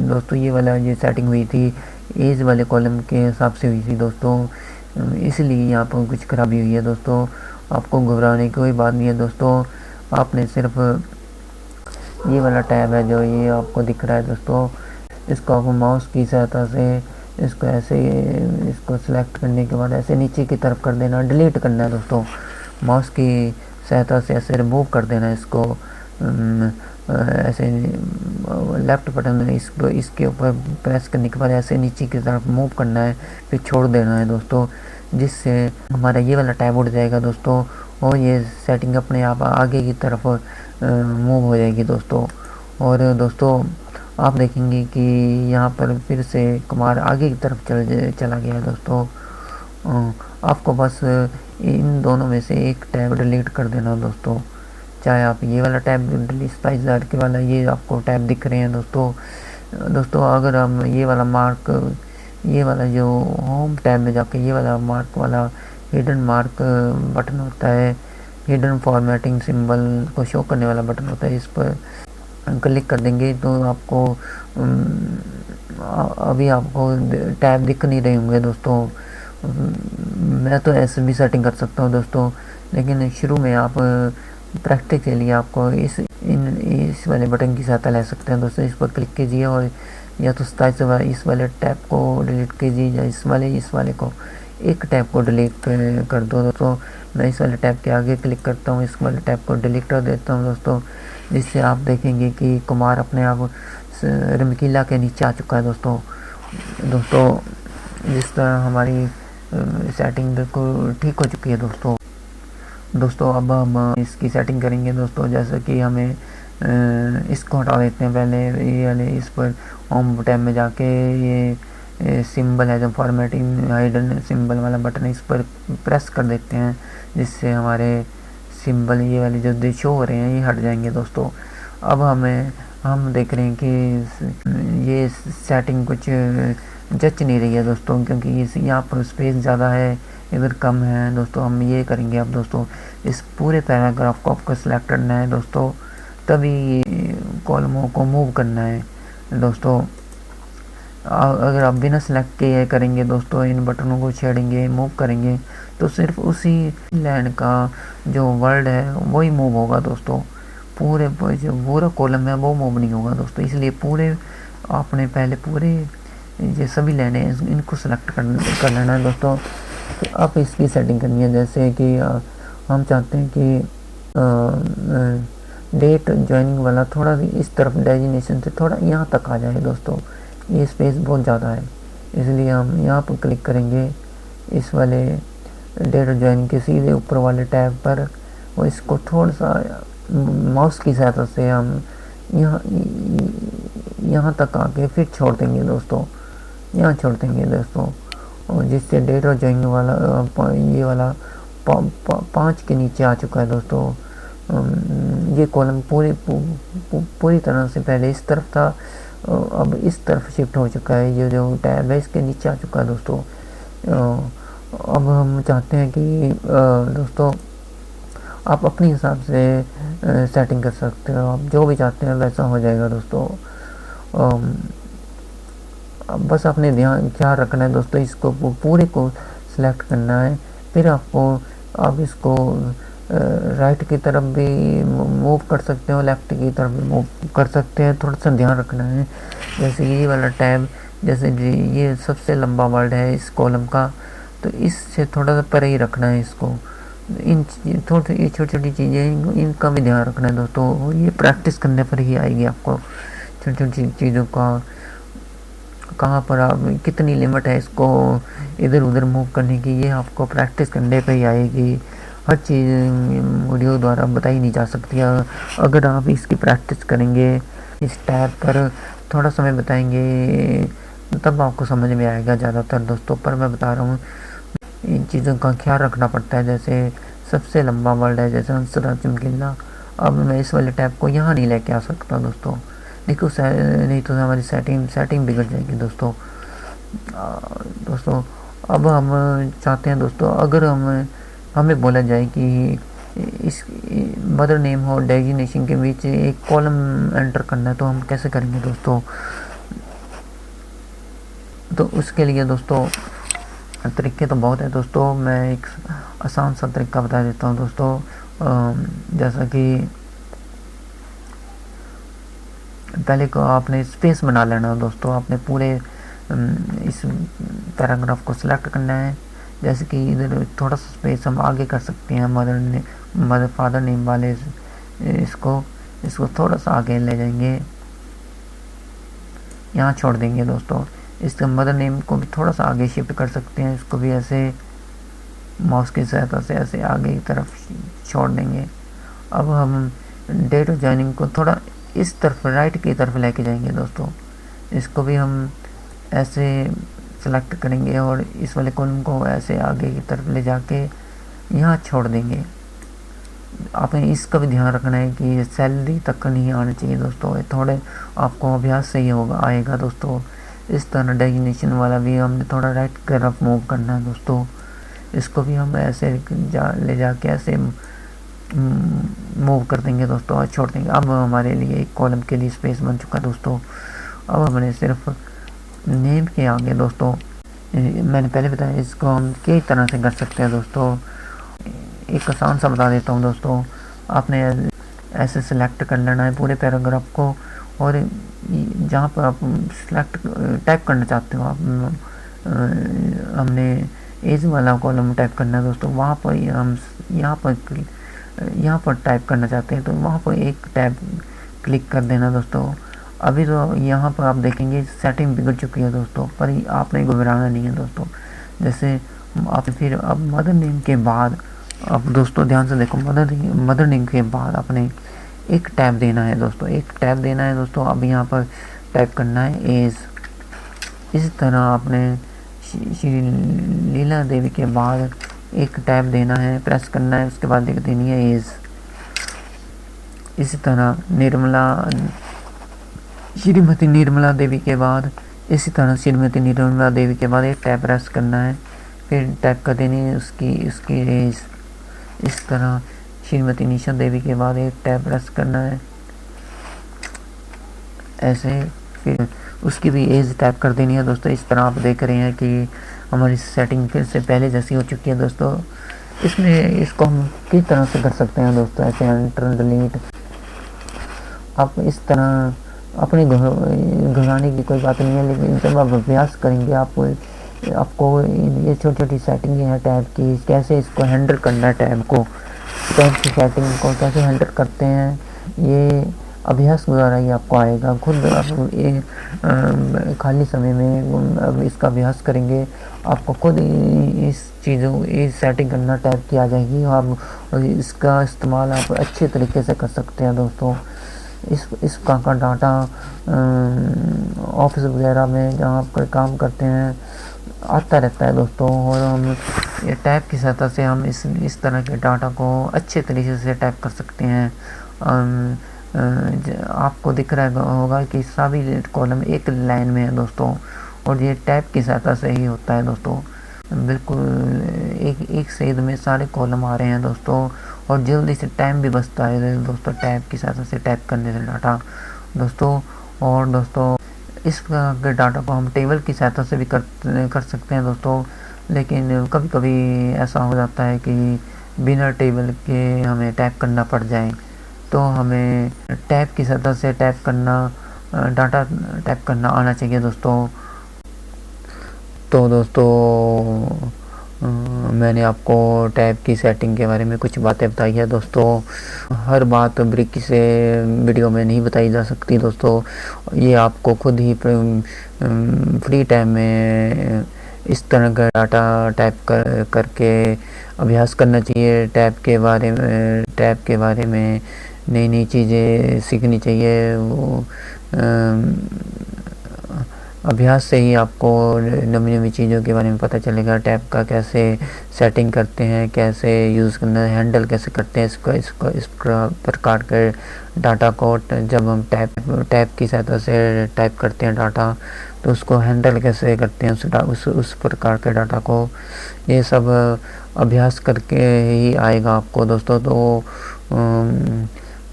दोस्तों ये वाला ये सेटिंग हुई थी एज वाले कॉलम के हिसाब से हुई थी दोस्तों, इसलिए यहाँ पर कुछ खराबी हुई है दोस्तों। आपको घबराने की कोई बात नहीं है दोस्तों। आपने सिर्फ ये वाला टैब है जो ये आपको दिख रहा है दोस्तों, इसको आप माउस की सहायता से इसको ऐसे, इसको सेलेक्ट करने के बाद ऐसे नीचे की तरफ कर देना, डिलीट करना है दोस्तों। माउस की सहायता से ऐसे रिमूव कर देना है इसको, ऐसे लेफ़्ट बटन इसके ऊपर प्रेस करने के बाद ऐसे नीचे की तरफ मूव करना है, फिर छोड़ देना है दोस्तों, जिससे हमारा ये वाला टैब उड़ जाएगा दोस्तों और ये सेटिंग अपने आप आगे की तरफ मूव हो जाएगी दोस्तों। और दोस्तों आप देखेंगे कि यहाँ पर फिर से कुमार आगे की तरफ चला गया है दोस्तों। आपको बस इन दोनों में से एक टैब डिलीट कर देना दोस्तों, चाहे आप ये वाला टैब डिलीट 27,000 के वाला ये आपको टैब दिख रहे हैं दोस्तों। अगर हम ये वाला जो होम टैब में जाके ये वाला मार्क वाला हिडन मार्क बटन होता है, हिडन फॉर्मेटिंग सिंबल को शो करने वाला बटन होता है, इस पर क्लिक कर देंगे तो आपको अभी आपको टैब दिख नहीं रहे होंगे दोस्तों। मैं तो ऐसे भी सेटिंग कर सकता हूँ दोस्तों, लेकिन शुरू में आप प्रैक्टिस के लिए आपको इस वाले बटन की सहायता ले सकते हैं दोस्तों। इस पर क्लिक कीजिए और या तो इस वाले टैब को डिलीट कीजिए या इस वाले को, एक टैब को डिलीट कर दो दोस्तों। मैं इस वाले टैब के आगे क्लिक करता हूँ, इस वाले टैब को डिलीट कर देता हूँ दोस्तों, जिससे आप देखेंगे कि कुमार अपने आप रमकीला के नीचे आ चुका है दोस्तों। जिस तरह हमारी सेटिंग बिल्कुल ठीक हो चुकी है दोस्तों। अब हम इसकी सेटिंग करेंगे दोस्तों, जैसे कि हमें इसको हटा देते हैं पहले, ये वाले इस पर होम टैब में जाके ये सिंबल है जो फॉर्मेटिंग हाइडन सिंबल वाला बटन है, इस पर प्रेस कर देते हैं, जिससे हमारे सिंबल ये वाले जो शो हो रहे हैं ये हट जाएंगे दोस्तों। अब हम देख रहे हैं कि ये सेटिंग कुछ जच नहीं रही है दोस्तों, क्योंकि यहाँ पर स्पेस ज़्यादा है, इधर कम है दोस्तों। हम ये करेंगे अब दोस्तों, इस पूरे पैराग्राफ को आपको सिलेक्ट करना है दोस्तों, तभी कॉलमों को मूव करना है दोस्तों। अगर आप बिना सेलेक्ट किए करेंगे दोस्तों, इन बटनों को छेड़ेंगे, मूव करेंगे, तो सिर्फ उसी लाइन का जो वर्ड है वही मूव होगा दोस्तों। पूरे जो पूरा कॉलम है वो मूव नहीं होगा दोस्तों। इसलिए पूरे आपने पहले पूरे ये सभी लाइनें इनको सेलेक्ट कर लेना है दोस्तों। तो आप इसकी सेटिंग करनी है, जैसे कि हम चाहते हैं कि डेट ज्वाइनिंग वाला थोड़ा इस तरफ डेजिग्नेशन से थोड़ा यहाँ तक आ जाए दोस्तों। ये स्पेस बहुत ज़्यादा है, इसलिए हम यहाँ पर क्लिक करेंगे इस वाले डेट ज्वाइनिंग के सीधे ऊपर वाले टैब पर, और इसको थोड़ा सा माउस की सहायता से हम यहाँ तक आके फिर छोड़ देंगे दोस्तों, यहाँ छोड़ देंगे दोस्तों। और जिससे डेट ज्वाइनिंग वाला ये वाला 5 के नीचे आ चुका है दोस्तों। ये कॉलम पूरी तरह से पहले इस तरफ था, अब इस तरफ शिफ्ट हो चुका है। ये जो टैब है इसके नीचे आ चुका है दोस्तों। अब हम चाहते हैं कि दोस्तों आप अपने हिसाब से सेटिंग कर सकते हो, आप जो भी चाहते हैं वैसा हो जाएगा दोस्तों। बस आपने ख्याल रखना है दोस्तों, इसको पूरे को सिलेक्ट करना है। फिर आप इसको राइट की तरफ भी मूव कर सकते हो, लेफ़्ट की तरफ भी मूव कर सकते हैं। थोड़ा सा ध्यान रखना है, जैसे ये वाला टैब, जैसे ये सबसे लंबा वर्ड है इस कॉलम का, तो इससे थोड़ा सा परे ही रखना है इसको। इन थोड़ी ये छोटी छोटी चीज़ें इनका भी ध्यान रखना है दोस्तों। ये प्रैक्टिस करने पर ही आएगी आपको छोटी छोटी चीज़ों का, कहाँ पर आप कितनी लिमिट है इसको इधर उधर मूव करने की, ये आपको प्रैक्टिस करने पे ही आएगी। हर चीज़ वीडियो द्वारा बताई नहीं जा सकती। अगर आप इसकी प्रैक्टिस करेंगे, इस टैब पर थोड़ा समय बताएंगे, तब आपको समझ में आएगा ज़्यादातर दोस्तों। पर मैं बता रहा हूँ इन चीज़ों का ख्याल रखना पड़ता है। जैसे सबसे लंबा वर्ड है जैसे हंसरा चमकीला, अब मैं इस वाले टैब को यहाँ नहीं लेके आ सकता दोस्तों, देखो नहीं तो हमारी सेटिंग बिगड़ जाएगी दोस्तों। दोस्तों अब हम चाहते हैं दोस्तों, अगर हमें बोला जाए कि इस मदर नेम और डेजिग्नेशन के बीच एक कॉलम एंटर करना है, तो हम कैसे करेंगे दोस्तों। तो उसके लिए दोस्तों तरीके तो बहुत है दोस्तों, मैं एक आसान सा तरीका बता देता हूँ दोस्तों। जैसा कि पहले को आपने स्पेस बना लेना दोस्तों, आपने पूरे इस पैराग्राफ को सिलेक्ट करना है। जैसे कि इधर थोड़ा सा स्पेस हम आगे कर सकते हैं, मदर फादर नेम वाले इसको थोड़ा सा आगे ले जाएंगे, यहाँ छोड़ देंगे दोस्तों। इसके मदर नेम को भी थोड़ा सा आगे शिफ्ट कर सकते हैं, इसको भी ऐसे माउस की सहायता से ऐसे आगे की तरफ छोड़ देंगे। अब हम डेट ऑफ ज्वाइनिंग को थोड़ा इस तरफ राइट की तरफ लेके जाएंगे दोस्तों, इसको भी हम ऐसे सेलेक्ट करेंगे और इस वाले कॉलम को ऐसे आगे की तरफ ले जाके यहाँ छोड़ देंगे। आपने इसका भी ध्यान रखना है कि सैलरी तक नहीं आना चाहिए दोस्तों, थोड़े आपको अभ्यास से ही होगा आएगा दोस्तों। इस तरह डेजिग्नेशन वाला भी हमने थोड़ा राइट की तरफ मूव करना है दोस्तों, इसको भी हम ऐसे ले जाके ऐसे मूव कर देंगे दोस्तों और छोड़ देंगे। अब हमारे लिए एक कॉलम के लिए स्पेस बन चुका है दोस्तों। अब हमने सिर्फ नेम के आगे दोस्तों, मैंने पहले बताया, इसको हम कई तरह से कर सकते हैं दोस्तों। एक आसान सा बता देता हूँ दोस्तों, आपने ऐसे सेलेक्ट कर लेना है पूरे पैराग्राफ को, और जहाँ पर आप सेलेक्ट टाइप करना चाहते हो आप, हमने एज वाला कॉलम टाइप करना है दोस्तों, वहाँ पर हम यहाँ पर टाइप करना चाहते हैं तो वहाँ पर एक टैब क्लिक कर देना दोस्तों। अभी तो यहाँ पर आप देखेंगे सेटिंग बिगड़ चुकी है दोस्तों, पर आपने घबराना नहीं है दोस्तों। जैसे आप फिर अब मदर नेम के बाद, अब दोस्तों ध्यान से देखो, मदर नेम के बाद आपने एक टैब देना है दोस्तों, एक टैब देना है दोस्तों। अब यहाँ पर टाइप करना है एज। इस तरह आपने श्री लीला देवी के बाद एक टैब देना है, प्रेस करना है, उसके बाद लिख देनी है एज। इसी तरह श्रीमती निर्मला देवी के बाद, इसी तरह श्रीमती निर्मला देवी के बाद एक टैब प्रेस करना है, फिर टैप कर देनी है उसकी एज। इस तरह श्रीमती निशा देवी के बाद एक टैब प्रेस करना है, ऐसे फिर उसकी भी एज टाइप कर देनी है दोस्तों। इस तरह आप देख रहे हैं कि हमारी सेटिंग फिर से पहले जैसी हो चुकी है दोस्तों। इसमें इसको हम किस तरह से कर सकते हैं दोस्तों, ऐसे एंटर डिलीट। आप इस तरह अपने घबराने की कोई बात नहीं है, लेकिन जब आप अभ्यास करेंगे आपको ये छोटी छोटी सेटिंग है टैब की, कैसे इसको हैंडल करना है, टैब की सेटिंग को कैसे हैंडल करते हैं, ये अभ्यास द्वारा ही आपको आएगा। खुद आप ये खाली समय में अब इसका अभ्यास करेंगे, आपको खुद इस चीज़ों इस सेटिंग करना टैब की आ जाएगी, और इसका इस्तेमाल आप अच्छे तरीके से कर सकते हैं दोस्तों। इसका का डाटा ऑफिस वगैरह में जहाँ आप कोई काम करते हैं आता रहता है दोस्तों, और हम ये टैब की सहायता से हम इस तरह के डाटा को अच्छे तरीके से टैप कर सकते हैं। आपको दिख रहा होगा कि सभी कॉलम एक लाइन में है दोस्तों, और ये टैब की सहायता से ही होता है दोस्तों। बिल्कुल एक सेद में सारे कॉलम आ रहे हैं दोस्तों, और जल्दी से टाइम भी बचता है दोस्तों टैब की सहायता से टैप करने से डाटा दोस्तों। और दोस्तों इस डाटा को हम टेबल की सहायता से भी कर सकते हैं दोस्तों, लेकिन कभी कभी ऐसा हो जाता है कि बिना टेबल के हमें टैप करना पड़ जाए, तो हमें टैब की सहायता से टैप करना डाटा टैप करना आना चाहिए दोस्तों। तो दोस्तों मैंने आपको टैब की सेटिंग के बारे में कुछ बातें बताई है दोस्तों। हर बात ब्रीकी से वीडियो में नहीं बताई जा सकती दोस्तों, ये आपको खुद ही फ्री टाइम में इस तरह का डाटा टाइप करके अभ्यास करना चाहिए। टैब के बारे में नई नई चीज़ें सीखनी चाहिए। वो अभ्यास से ही आपको नई नई चीज़ों के बारे में पता चलेगा। टैब का कैसे सेटिंग करते हैं, कैसे यूज़ करना है, हैंडल कैसे करते हैं इस प्रकार के डाटा को। जब हम टैब की सहायता से टाइप करते हैं डाटा, तो उसको हैंडल कैसे करते हैं उस प्रकार के डाटा को, ये सब अभ्यास करके ही आएगा आपको दोस्तों। तो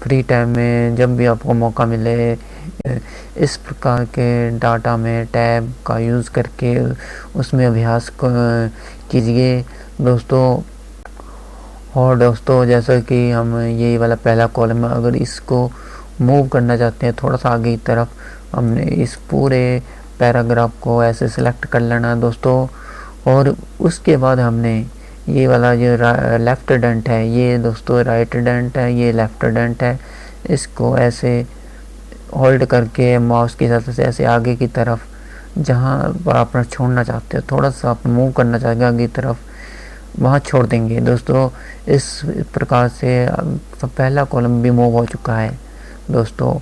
फ्री टाइम में जब भी आपको मौका मिले इस प्रकार के डाटा में टैब का यूज़ करके उसमें अभ्यास कीजिए दोस्तों। और दोस्तों जैसा कि हम ये वाला पहला कॉलम, अगर इसको मूव करना चाहते हैं थोड़ा सा आगे की तरफ, हमने इस पूरे पैराग्राफ को ऐसे सिलेक्ट कर लेना है दोस्तों। और उसके बाद हमने ये वाला जो लेफ्ट डेंट है, ये दोस्तों राइट डेंट है, ये लेफ्ट डेंट है, इसको ऐसे होल्ड करके माउस की सहायता से ऐसे आगे की तरफ जहाँ पर आप छोड़ना चाहते हो, थोड़ा सा आप मूव करना चाहेंगे आगे की तरफ, वहाँ छोड़ देंगे दोस्तों। इस प्रकार से पहला कॉलम भी मूव हो चुका है दोस्तों।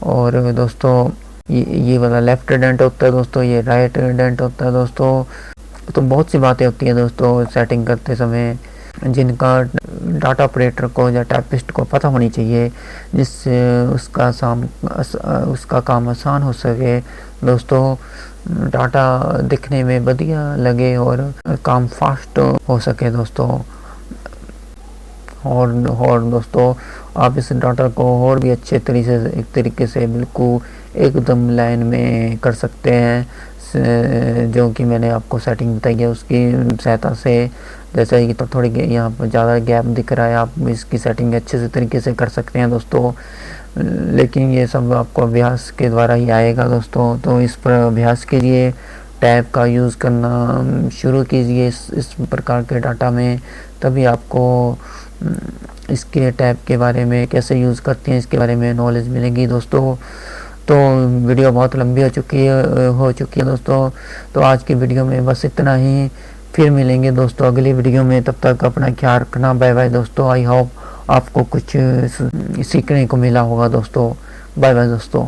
और दोस्तों ये वाला लेफ्ट डेंट होता है दोस्तों, ये राइट डेंट होता है दोस्तों। तो बहुत सी बातें होती हैं दोस्तों सेटिंग करते समय, जिनका डाटा ऑपरेटर को या टाइपिस्ट को पता होनी चाहिए, जिससे उसका काम आसान हो सके दोस्तों, डाटा दिखने में बढ़िया लगे और काम फास्ट हो सके दोस्तों। और दोस्तों आप इस डाटा को और भी अच्छे तरीके से बिल्कुल एकदम लाइन में कर सकते हैं, जो कि मैंने आपको सेटिंग बताई है उसकी सहायता से। जैसे कि तो थोड़ी यहाँ पर ज़्यादा गैप दिख रहा है, आप इसकी सेटिंग अच्छे से तरीके से कर सकते हैं दोस्तों, लेकिन ये सब आपको अभ्यास के द्वारा ही आएगा दोस्तों। तो इस पर अभ्यास कीजिए, टैब का यूज़ करना शुरू कीजिए इस प्रकार के डाटा में, तभी आपको इसके टैब के बारे में कैसे यूज़ करते हैं इसके बारे में नॉलेज मिलेगी दोस्तों। तो वीडियो बहुत लंबी हो चुकी है दोस्तों। तो आज की वीडियो में बस इतना ही, फिर मिलेंगे दोस्तों अगली वीडियो में। तब तक अपना ख्याल रखना, बाय बाय दोस्तों। आई होप आपको कुछ सीखने को मिला होगा दोस्तों। बाय बाय दोस्तों।